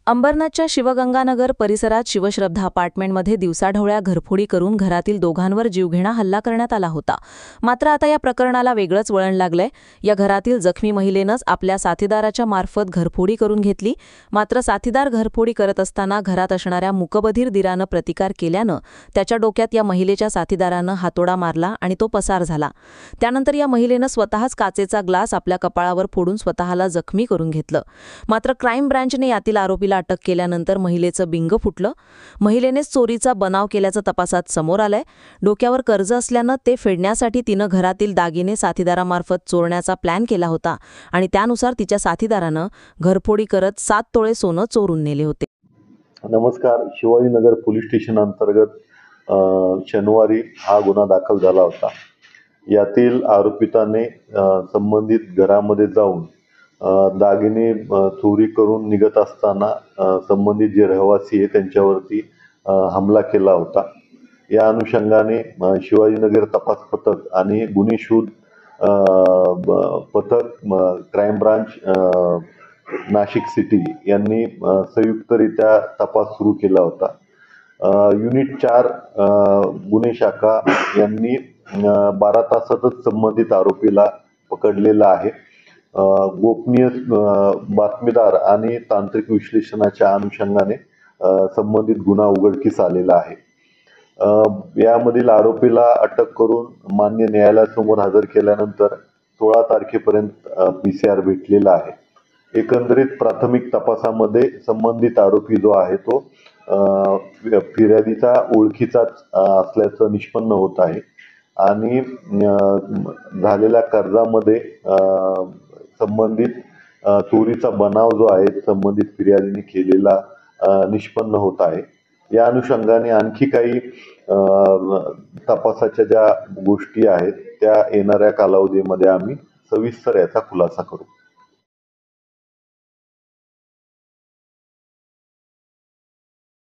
अंबरनाथच्या शिवगंगानगर परिसरात शिवश्रद्धा अपार्टमेंटमध्ये दिवसाढवळ्या घरफोडी करून घरातील दोघांवर जीवघेणा हल्ला करण्यात आला होता। मात्र आता या प्रकरणाला वेगळंच वळण लागलंय। या घरातील जखमी महिलेनंच आपल्या साथीदाराच्या मार्फत घरफोडी करून घेतली। मात्र साथीदार घरफोडी करत असताना घरात असणाऱ्या मुकबधीर दिरानं प्रतिकार केल्यानं त्याच्या डोक्यात या महिलेच्या साथीदारानं हातोडा मारला आणि तो पसार झाला। त्यानंतर या महिलेनं स्वतःच काचेचा ग्लास आपल्या कपाळावर फोडून स्वतःला जखमी करून घेतलं। मात्र क्राईम ब्रांचने यातील आरोपीला अटक केल्यानंतर महिलेचं बिंग फुटलं। महिलेनेच चोरीचा बनाव केल्याचं तपासात समोर आलंय। डोक्यावर कर्ज असल्यानं ते फेडण्यासाठी तिनं घरातील दागिने साथीदारामार्फत चोरण्याचा प्लॅन केला होता आणि त्यानुसार तिच्या साथीदारानं घरफोडी करत 7 तोळे सोनं चोरून नेले होते। नमस्कार। शिवाजीनगर पोलीस स्टेशन अंतर्गत शनिवारी हा गुन्हा दाखल झाला होता। यातील आरोपिताने संबंधित घरामध्ये जाऊन दागिने चोरी करून निघत असताना संबंधित जे रहिवासी आहे त्यांच्यावरती हमला केला होता। या अनुषंगाने शिवाजीनगर तपास पथक आणि गुन्हे शोध पथक क्राईम ब्रांच नाशिक सिटी यांनी संयुक्तरित्या तपास सुरू केला होता। युनिट 4 गुन्हे शाखा यांनी 12 तासातच संबंधित आरोपीला पकडलेला आहे। गोपनीय बातमीदार आणि तांत्रिक विश्लेषणाच्या अनुषंगाने संबंधित गुन्हा उघडकीस आलेला आहे। यामधील आरोपीला अटक करून मान्य न्यायालयासमोर हजर केल्यानंतर 16 तारखेपर्यंत PCR भेटलेला आहे। एकंदरीत प्राथमिक तपासामध्ये संबंधित आरोपी जो आहे तो फिर्यादीचा ओळखीचाच असल्याचं निष्पन्न होत आहे आणि झालेल्या कर्जामध्ये संबंधित चोरीचा बनाव जो आहे संबंधित फिर्यादीने केलेला निष्पन्न होत आहे। या अनुषंगाने आणखी काही तपासाच्या ज्या गोष्टी आहेत त्या येणाऱ्या कालावधीमध्ये आम्ही सविस्तर याचा खुलासा करू।